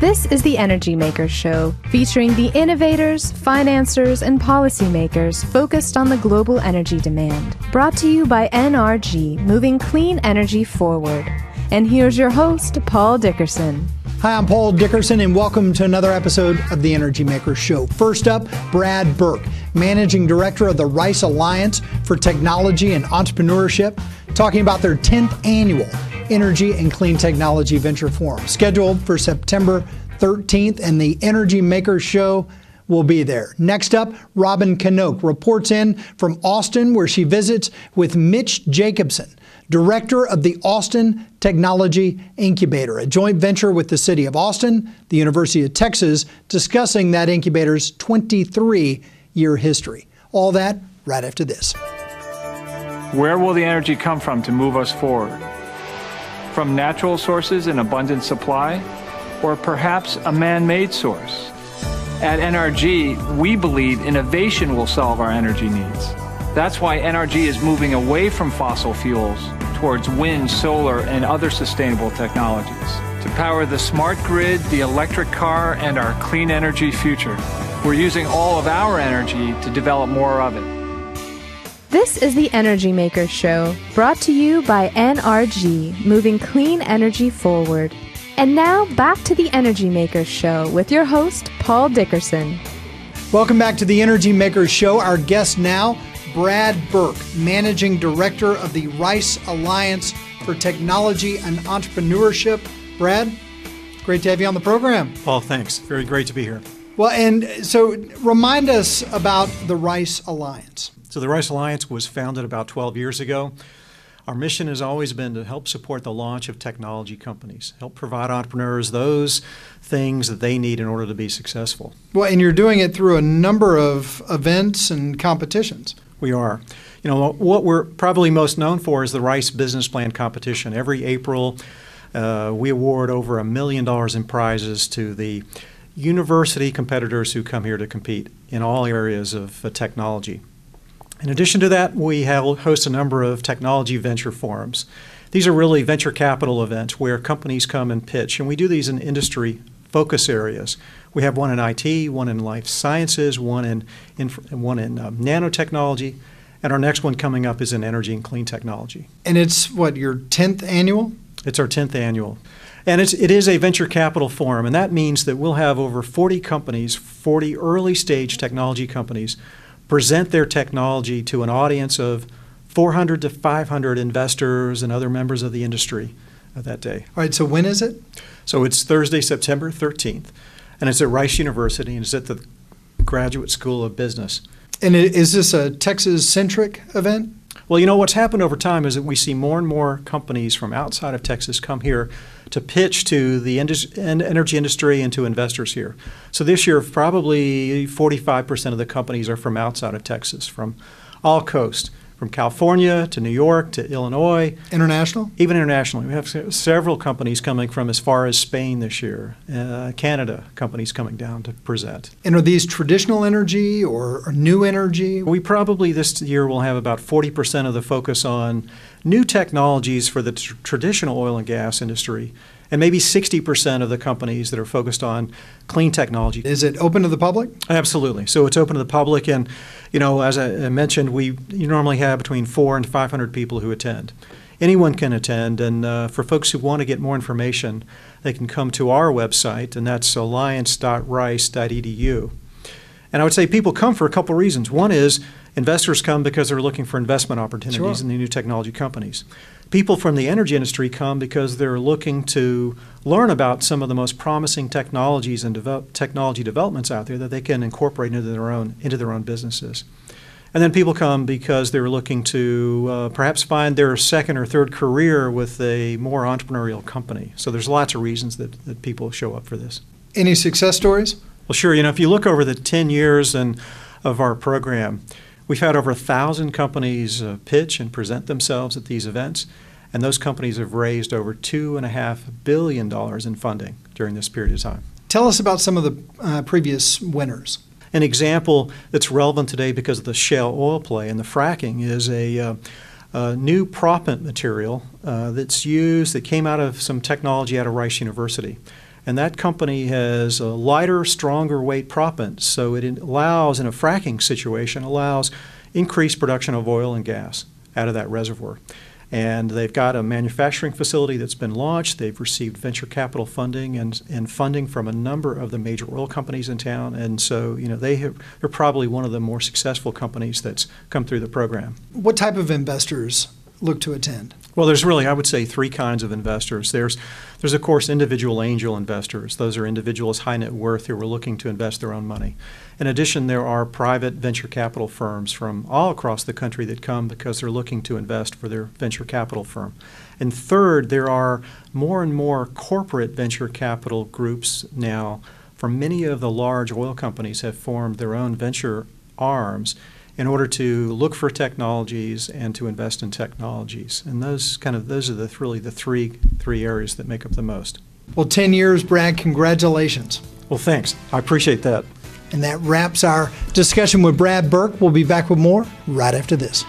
This is the Energy Makers Show, featuring the innovators, financiers, and policymakers focused on the global energy demand. Brought to you by NRG, moving clean energy forward. And here's your host, Paul Dickerson. Hi, I'm Paul Dickerson, and welcome to another episode of the Energy Makers Show. First up, Brad Burke, Managing Director of the Rice Alliance for Technology and Entrepreneurship, talking about their 10th annual Energy and Clean Technology Venture Forum, scheduled for September 13th, and the Energy Makers Show will be there. Next up, Robyn Knocke reports in from Austin, where she visits with Mitch Jacobson, Director of the Austin Technology Incubator, a joint venture with the City of Austin, the University of Texas, discussing that incubator's 23-year history. All that right after this. Where will the energy come from to move us forward? From natural sources in abundant supply, or perhaps a man-made source? At NRG, we believe innovation will solve our energy needs. That's why NRG is moving away from fossil fuels towards wind, solar, and other sustainable technologies to power the smart grid, the electric car, and our clean energy future. We're using all of our energy to develop more of it. This is the Energy Makers Show, brought to you by NRG, moving clean energy forward. And now, back to the Energy Makers Show with your host, Paul Dickerson. Welcome back to the Energy Makers Show. Our guest now, Brad Burke, Managing Director of the Rice Alliance for Technology and Entrepreneurship. Brad, great to have you on the program. Paul, thanks. Very great to be here. Well, and so remind us about the Rice Alliance. So the Rice Alliance was founded about 12 years ago. Our mission has always been to help support the launch of technology companies, help provide entrepreneurs those things that they need in order to be successful. Well, and you're doing it through a number of events and competitions. We are. You know, what we're probably most known for is the Rice Business Plan competition. Every April, we award over $1 million in prizes to the university competitors who come here to compete in all areas of technology. In addition to that, we host a number of technology venture forums. These are really venture capital events where companies come and pitch, and we do these in industry focus areas. We have one in IT, one in life sciences, one in nanotechnology, and our next one coming up is in energy and clean technology. And it's what, your 10th annual? It's our 10th annual. And it is a venture capital forum, and that means that we'll have over 40 companies, 40 early stage technology companies, present their technology to an audience of 400 to 500 investors and other members of the industry that day. All right, so when is it? So it's Thursday, September 13th, and it's at Rice University, and it's at the Graduate School of Business. And is this a Texas-centric event? Well, you know, what's happened over time is that we see more and more companies from outside of Texas come here to pitch to the energy industry and to investors here. So this year, probably 45% of the companies are from outside of Texas, from all coast, from California to New York to Illinois. International? Even internationally. We have several companies coming from as far as Spain this year, Canada, companies coming down to present. And are these traditional energy or new energy? We probably this year will have about 40% of the focus on new technologies for the traditional oil and gas industry, and maybe 60% of the companies that are focused on clean technology. Is it open to the public? Absolutely. So it's open to the public, and you know, as I mentioned, you normally have between 400 and 500 people who attend. Anyone can attend, and for folks who want to get more information, they can come to our website, and that's alliance.rice.edu. And I would say people come for a couple reasons. One is investors come because they're looking for investment opportunities in the new technology companies. People from the energy industry come because they're looking to learn about some of the most promising technologies and technology developments out there that they can incorporate into their own businesses. And then people come because they're looking to perhaps find their second or third career with a more entrepreneurial company. So there's lots of reasons that people show up for this. Any success stories? Well, sure. You know, if you look over the 10 years of our program, we've had over 1,000 companies pitch and present themselves at these events, and those companies have raised over $2.5 billion in funding during this period of time. Tell us about some of the previous winners. An example that's relevant today because of the shale oil play and the fracking is a new proppant material that's used that came out of some technology out of Rice University. And that company has a lighter, stronger weight proppant, so it allows, in a fracking situation, allows increased production of oil and gas out of that reservoir. And they've got a manufacturing facility that's been launched. They've received venture capital funding and funding from a number of the major oil companies in town. And so, they're probably one of the more successful companies that's come through the program. What type of investors look to attend? Well, there's really, I would say, three kinds of investors. There's of course, individual angel investors. Those are individuals high net worth who are looking to invest their own money. In addition, there are private venture capital firms from all across the country that come because they're looking to invest for their venture capital firm. And third, there are more and more corporate venture capital groups now. For many of the large oil companies have formed their own venture arms in order to look for technologies and to invest in technologies. And those are really the three areas that make up the most. Well, 10 years, Brad, congratulations. Well, thanks. I appreciate that. And that wraps our discussion with Brad Burke. We'll be back with more right after this.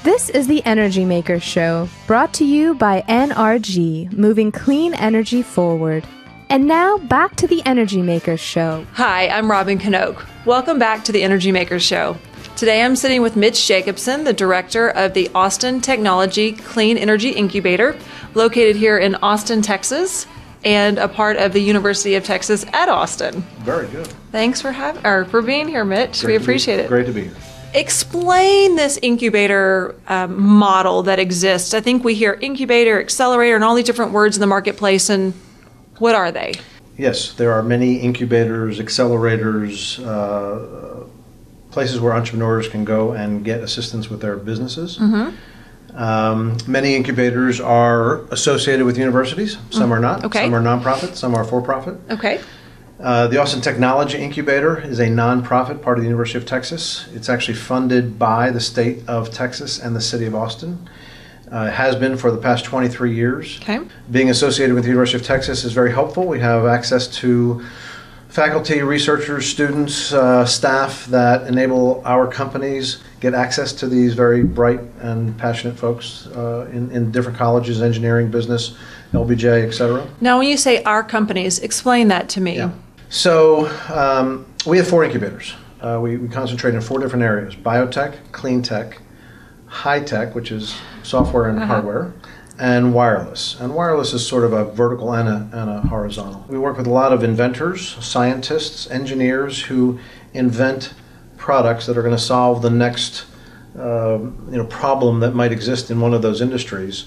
This is the Energy Makers Show, brought to you by NRG, moving clean energy forward. And now, back to the Energy Makers Show. Hi, I'm Robyn Knocke. Welcome back to the Energy Makers Show. Today I'm sitting with Mitch Jacobson, the director of the Austin Technology Clean Energy Incubator, located here in Austin, Texas, and a part of the University of Texas at Austin. Very good. Thanks for being here, Mitch. We appreciate it. Great to be here. Explain this incubator model that exists. I think we hear incubator, accelerator, and all these different words in the marketplace, and what are they? Yes, there are many incubators, accelerators, places where entrepreneurs can go and get assistance with their businesses. Mm-hmm. Many incubators are associated with universities. Some are not. Okay. Some are nonprofit. Some are for-profit. Okay. The Austin Technology Incubator is a nonprofit part of the University of Texas. It's actually funded by the state of Texas and the city of Austin. It has been for the past 23 years. Okay. Being associated with the University of Texas is very helpful. We have access to faculty, researchers, students, staff that enable our companies get access to these very bright and passionate folks in different colleges, engineering, business, LBJ, etc. Now, when you say our companies, explain that to me. Yeah. So we have 4 incubators. We concentrate in 4 different areas: biotech, clean tech, high tech, which is software and hardware, and wireless. And wireless is sort of a vertical and a horizontal. We work with a lot of inventors, scientists, engineers who invent products that are going to solve the next problem that might exist in one of those industries.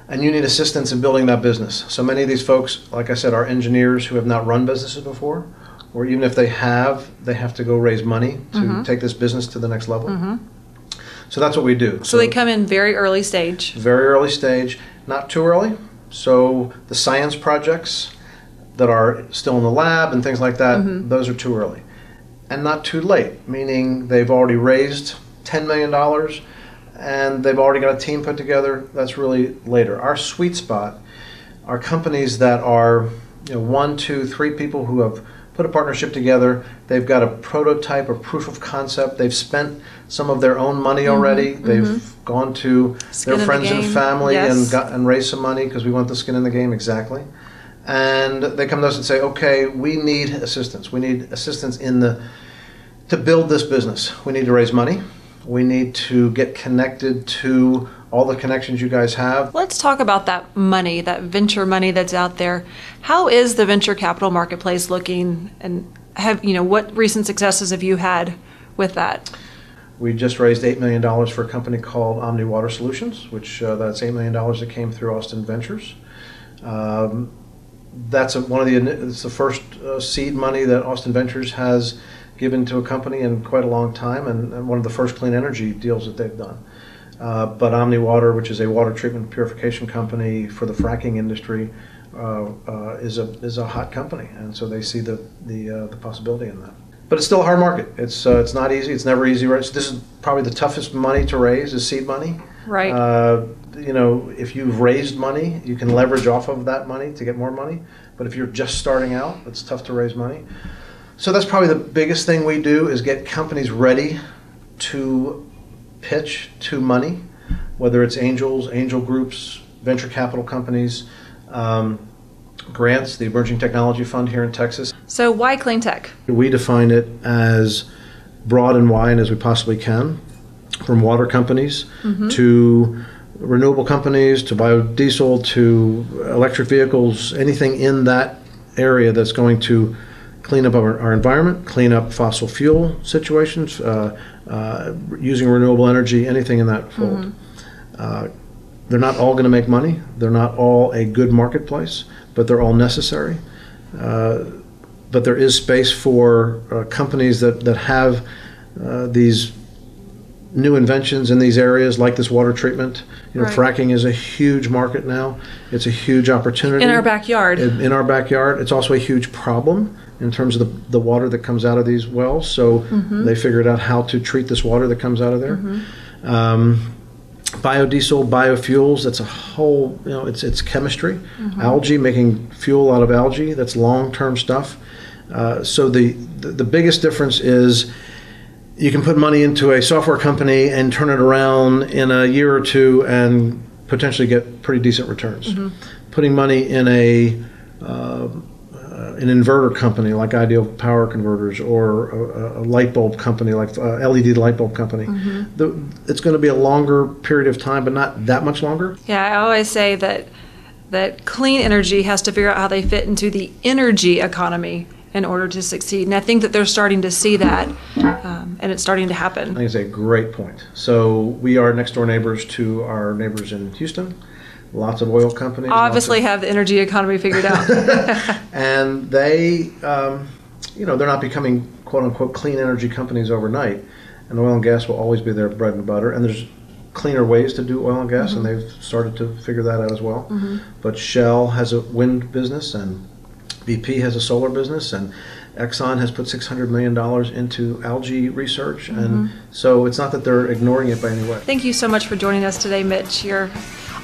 And you need assistance in building that business. So many of these folks, like I said, are engineers who have not run businesses before, or even if they have to go raise money to take this business to the next level. Mm-hmm. So that's what we do. So they come in very early stage. Very early stage, not too early. So the science projects that are still in the lab and things like that, those are too early. And not too late, meaning they've already raised $10 million and they've already got a team put together. That's really later. Our sweet spot are companies that are 1, 2, 3 people who have put a partnership together. They've got a prototype, a proof of concept. They've spent some of their own money already. They've gone to their friends and family and raised some money because we want the skin in the game, exactly. And they come to us and say, okay, we need assistance. We need assistance to build this business. We need to raise money. We need to get connected to all the connections you guys have. Let's talk about that money, that venture money that's out there. How is the venture capital marketplace looking, and what recent successes have you had with that? We just raised $8 million for a company called Omni Water Solutions, which that's $8 million that came through Austin Ventures. that's it's the first seed money that Austin Ventures has given to a company in quite a long time, and one of the first clean energy deals that they've done. But Omni Water, which is a water treatment purification company for the fracking industry, is a hot company, and so they see the possibility in that. But it's still a hard market. It's not easy. It's never easy. This is probably the toughest money to raise, is seed money. Right. If you've raised money, you can leverage off of that money to get more money. But if you're just starting out, it's tough to raise money. So that's probably the biggest thing we do, is get companies ready to pitch to money, whether it's angels, angel groups, venture capital companies, grants, the Emerging Technology Fund here in Texas. So why clean tech? We define it as broad and wide as we possibly can, from water companies to renewable companies to biodiesel to electric vehicles, anything in that area that's going to clean up our environment, clean up fossil fuel situations, using renewable energy, anything in that fold. They're not all going to make money. They're not all a good marketplace, but they're all necessary. But there is space for companies that have these new inventions in these areas, like this water treatment. Right. Fracking is a huge market now. It's a huge opportunity. In our backyard. In our backyard. It's also a huge problem in terms of the water that comes out of these wells. So they figured out how to treat this water that comes out of there. Biodiesel, biofuels, that's a whole, it's chemistry. Algae, making fuel out of algae, that's long-term stuff. So the biggest difference is you can put money into a software company and turn it around in a year or two and potentially get pretty decent returns. Putting money in an inverter company like Ideal Power Converters, or a light bulb company like LED light bulb company, it's going to be a longer period of time, but not that much longer. Yeah, I always say that clean energy has to figure out how they fit into the energy economy in order to succeed. And I think that they're starting to see that, and it's starting to happen. I think it's a great point. So we are next door neighbors to our neighbors in Houston. Lots of oil companies. Obviously have the energy economy figured out. And they, they're not becoming quote unquote clean energy companies overnight. And oil and gas will always be their bread and butter. And there's cleaner ways to do oil and gas, and they've started to figure that out as well. But Shell has a wind business, and BP has a solar business, and Exxon has put $600 million into algae research. And so it's not that they're ignoring it by any way. Thank you so much for joining us today, Mitch. You're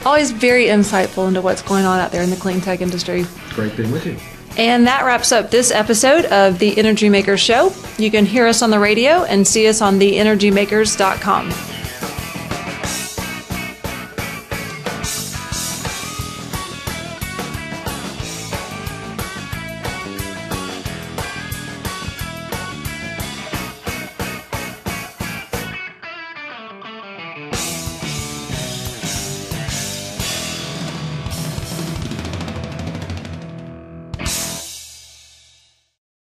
always very insightful into what's going on out there in the clean tech industry. Great being with you. And that wraps up this episode of The Energy Makers Show. You can hear us on the radio and see us on TheEnergyMakers.com.